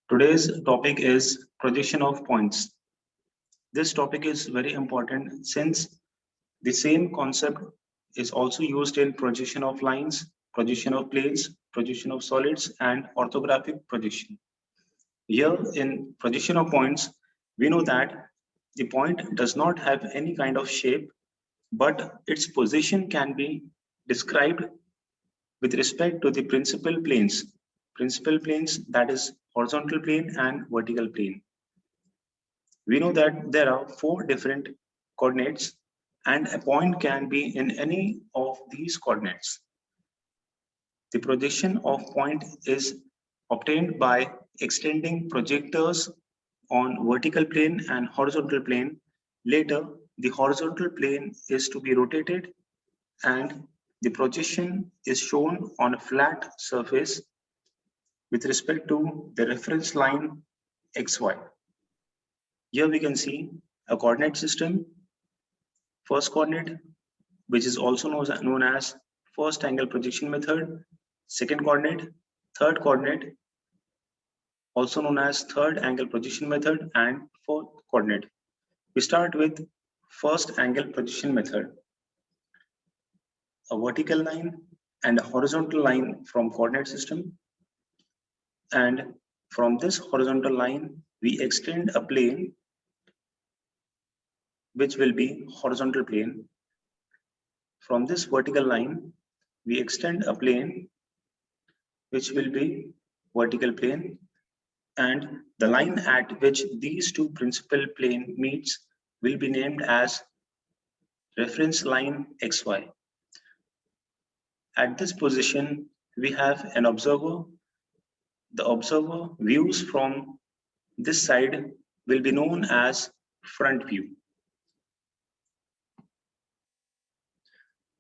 Today's topic is projection of points. This topic is very important since the same concept is also used in projection of lines, projection of planes, projection of solids, and orthographic projection. Here in projection of points, we know that the point does not have any kind of shape, but its position can be described with respect to the principal planes. Principal planes, that is horizontal plane and vertical plane. We know that there are four different coordinates and a point can be in any of these coordinates. The projection of point is obtained by extending projectors on vertical plane and horizontal plane. Later, the horizontal plane is to be rotated and the projection is shown on a flat surface with respect to the reference line xy. Here we can see a coordinate system. First coordinate, which is also known as first angle projection method. Second coordinate, third coordinate, also known as third angle projection method, and fourth coordinate. We start with first angle projection method. A vertical line and a horizontal line from coordinate system, and from this horizontal line we extend a plane which will be horizontal plane. From this vertical line we extend a plane which will be vertical plane, and the line at which these two principal plane meets will be named as reference line xy. At this position we have an observer. The observer views from this side will be known as front view.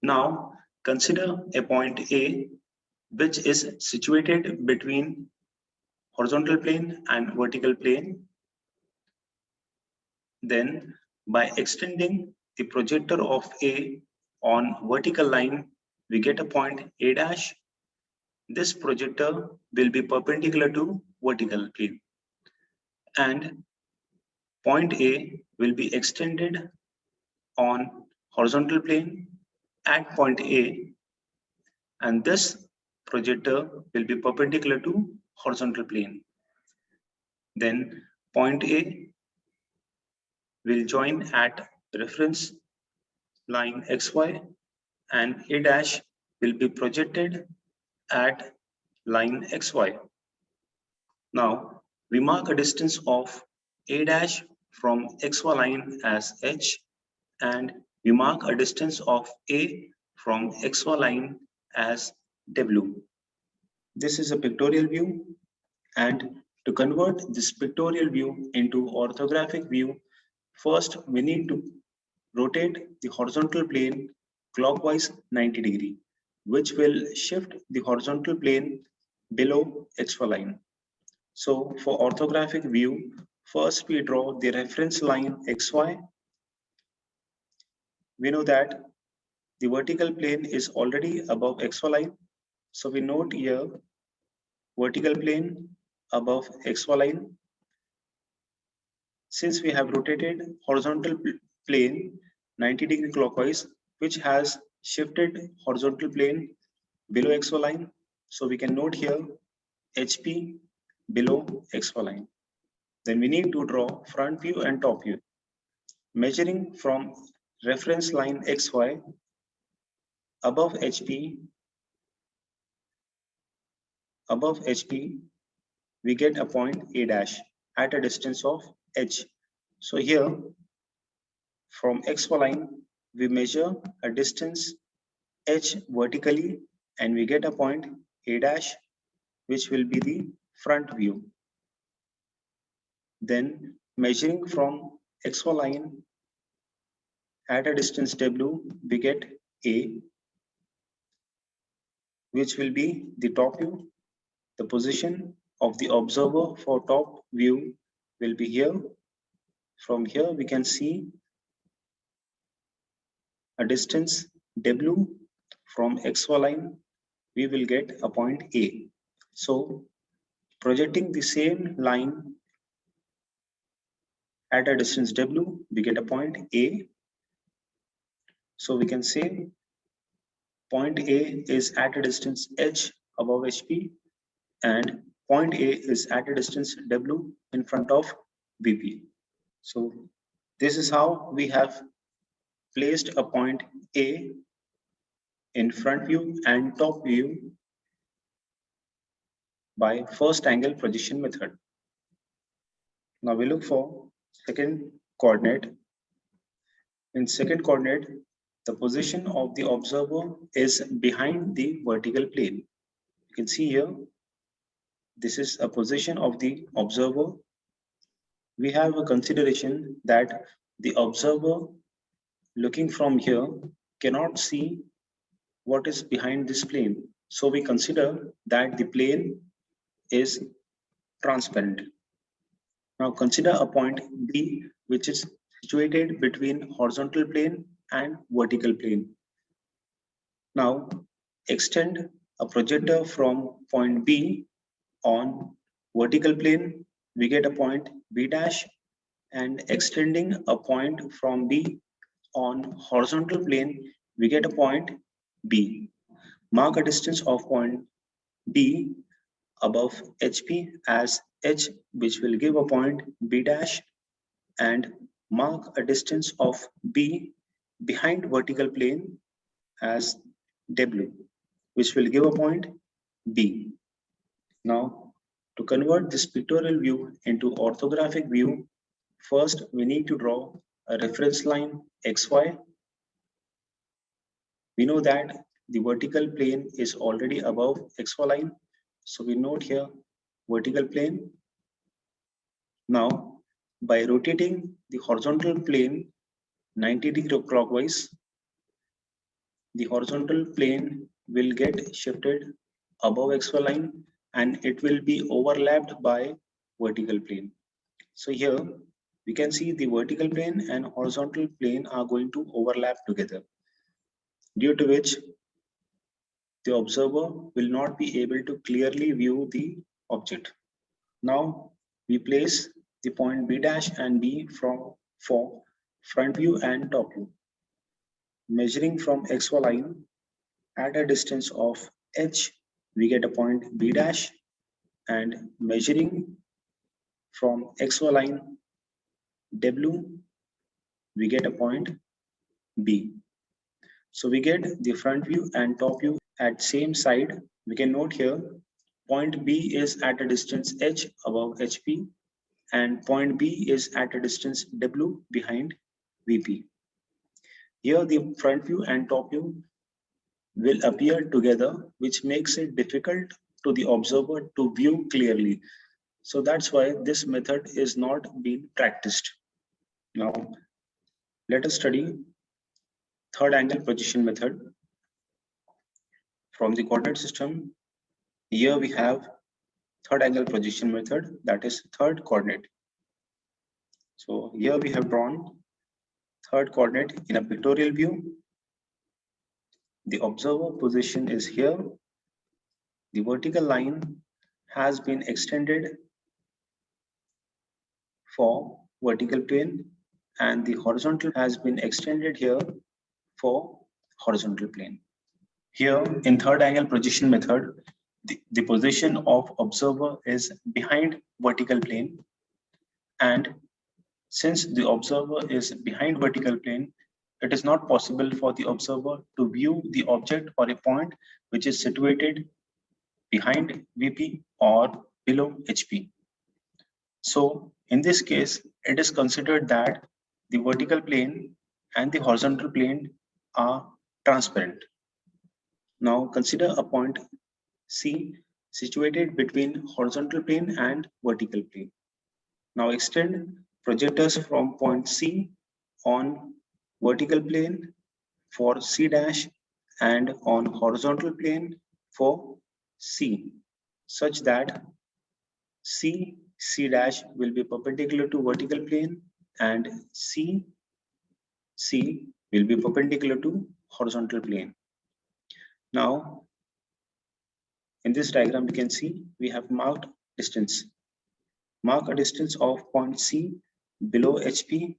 Now consider a point A which is situated between horizontal plane and vertical plane. Then by extending the projector of A on vertical line, we get a point A dash. This projector will be perpendicular to vertical plane. And point A will be extended on horizontal plane at point A, and this projector will be perpendicular to horizontal plane. Then point A will join at reference line xy, and A dash will be projected at line xy. Now we mark a distance of A dash from xy line as h, and we mark a distance of A from xy line as w. This is a pictorial view, and to convert this pictorial view into orthographic view, first we need to rotate the horizontal plane clockwise 90 degree, which will shift the horizontal plane below xy line. So for orthographic view, first we draw the reference line xy. We know that the vertical plane is already above xy line. So we note here vertical plane above xy line. Since we have rotated horizontal plane 90 degree clockwise, which has shifted horizontal plane below xy line, so we can note here HP below xy line. Then we need to draw front view and top view. Measuring from reference line xy above HP, we get a point A dash at a distance of h. So here from xy line we measure a distance h vertically, and we get a point A dash, which will be the front view. Then measuring from xy line at a distance w, we get A, which will be the top view. The position of the observer for top view will be here. From here we can see a distance w. From xy line we will get a point A. So Projecting the same line at a distance W, we get a point A. So we can say point A is at a distance H above HP, and point A is at a distance W in front of VP. So this is how we have placed a point A in front view and top view by first angle projection method. Now we look for second coordinate. In second coordinate, the position of the observer is behind the vertical plane. You can see here, this is a position of the observer. We have a consideration that the observer looking from here cannot see what is behind this plane. So we consider that the plane is transparent. Now consider a point B which is situated between horizontal plane and vertical plane. Now extend a projector from point B on vertical plane, we get a point B dash, and extending a point from B on horizontal plane, we get a point B. Mark a distance of point B above HP as H, which will give a point B dash, and mark a distance of B behind vertical plane as W, which will give a point B. Now, to convert this pictorial view into orthographic view, first we need to draw a reference line XY. We know that the vertical plane is already above XY line. So we note here vertical plane. Now, by rotating the horizontal plane 90 degree clockwise, the horizontal plane will get shifted above XY line and it will be overlapped by vertical plane. So here we can see the vertical plane and horizontal plane are going to overlap together, due to which the observer will not be able to clearly view the object. Now we place the point B dash and B for front view and top view. Measuring from XY line at a distance of H, we get a point B dash, and measuring from XY line W, we get a point B. So we get the front view and top view at same side. We can note here point B is at a distance H above HP and point B is at a distance W behind VP. Here the front view and top view will appear together, which makes it difficult to the observer to view clearly. So that's why this method is not being practiced. Now let us study third angle projection method. From the coordinate system, here we have third angle projection method, that is third coordinate. So here we have drawn third coordinate in a pictorial view. The observer position is here. The vertical line has been extended for vertical plane and the horizontal has been extended here for horizontal plane. Here in third angle projection method, the position of observer is behind vertical plane, and since the observer is behind vertical plane, it is not possible for the observer to view the object or a point which is situated behind VP or below HP. So in this case, it is considered that the vertical plane and the horizontal plane are transparent. Now consider a point C situated between horizontal plane and vertical plane. Now extend projectors from point C on vertical plane for C dash and on horizontal plane for C, such that C dash will be perpendicular to vertical plane and C will be perpendicular to horizontal plane. Now in this diagram, we can see we have marked distance. Mark a distance of point C below HP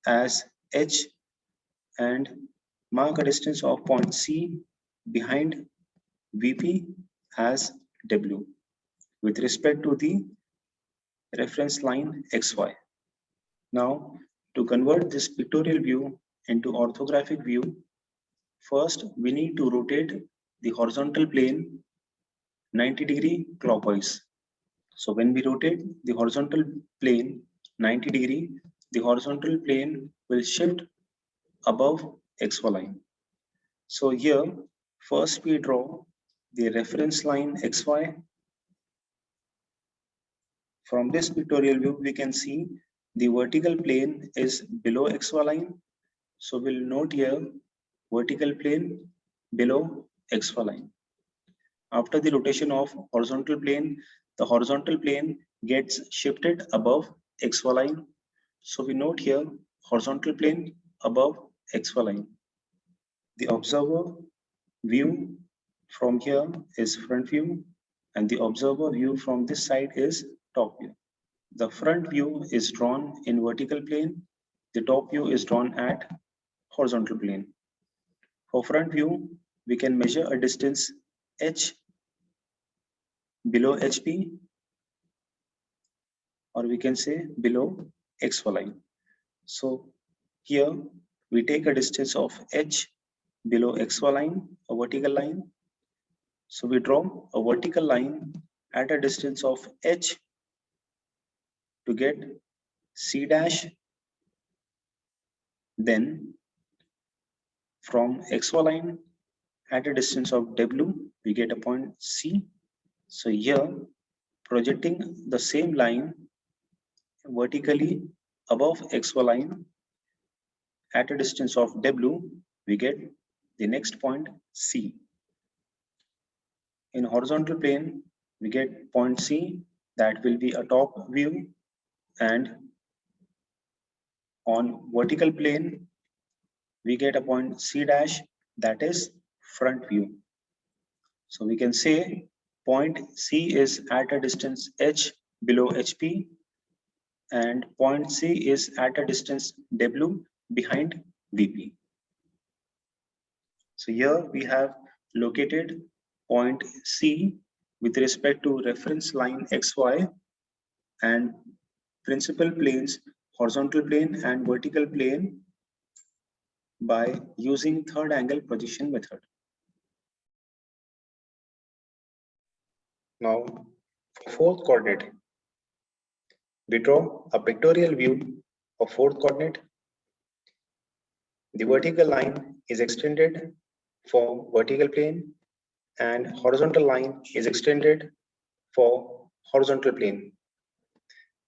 as H and mark a distance of point C behind VP as W with respect to the reference line XY. Now, to convert this pictorial view into orthographic view, first we need to rotate the horizontal plane 90° clockwise. So when we rotate the horizontal plane 90°, the horizontal plane will shift above XY line. So here, first we draw the reference line XY. From this pictorial view, we can see the vertical plane is below XY line. So we'll note here vertical plane below XY line. After the rotation of horizontal plane, the horizontal plane gets shifted above XY line. So we note here horizontal plane above XY line. The observer view from here is front view and the observer view from this side is top view. The front view is drawn in vertical plane. The top view is drawn at horizontal plane. For front view, we can measure a distance h below HP, or we can say below XY line. So here we take a distance of h below XY line, a vertical line. So we draw a vertical line at a distance of h to get C dash. Then from XY line at a distance of W, we get a point C. So here projecting the same line vertically above XY line at a distance of W, we get the next point C. In horizontal plane, we get point C, that will be a top view, and on vertical plane, we get a point C dash, that is front view. So we can say point C is at a distance h below HP and point C is at a distance W behind VP. So here we have located point C with respect to reference line XY and principal planes, horizontal plane and vertical plane by using third angle projection method. Now, for fourth coordinate, we draw a pictorial view of fourth coordinate. The vertical line is extended for vertical plane and horizontal line is extended for horizontal plane.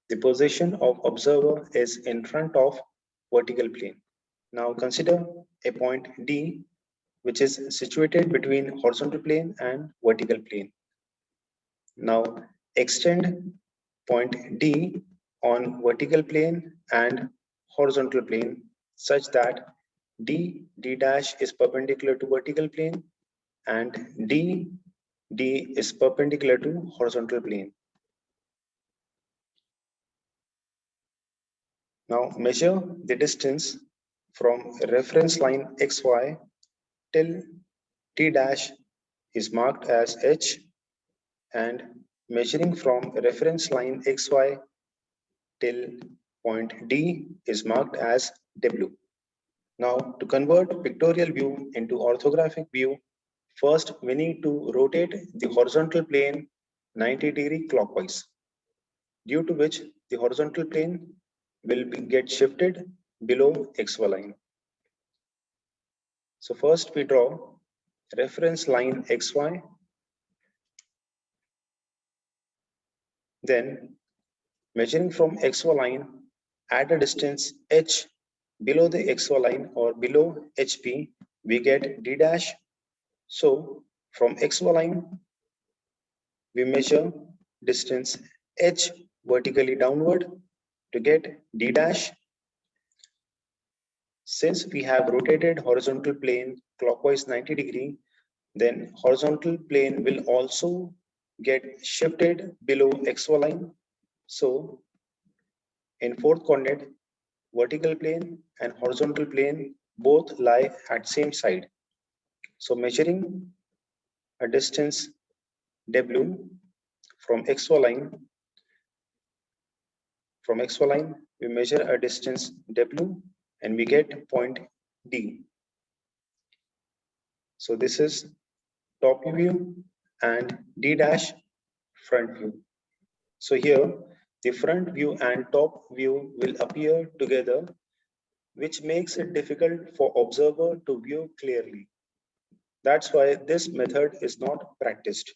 The position of observer is in front of vertical plane. Now consider a point D which is situated between horizontal plane and vertical plane. Now extend point D on vertical plane and horizontal plane such that D dash is perpendicular to vertical plane and D is perpendicular to horizontal plane. Now measure the distance from reference line XY till T dash is marked as H and measuring from reference line XY till point D is marked as W. Now to convert pictorial view into orthographic view, first we need to rotate the horizontal plane 90° clockwise, due to which the horizontal plane will get shifted below XY line. So first we draw reference line XY, then measuring from XY line at a distance h below the XY line or below HP, we get D dash. So from XY line, we measure distance h vertically downward to get D dash. Since we have rotated horizontal plane clockwise 90°, then horizontal plane will also get shifted below XY line. So in fourth coordinate, vertical plane and horizontal plane both lie at same side. So measuring a distance W from XY line, we measure a distance W and we get point D. So this is top view and D dash front view. So here the front view and top view will appear together, which makes it difficult for observer to view clearly. That's why this method is not practiced.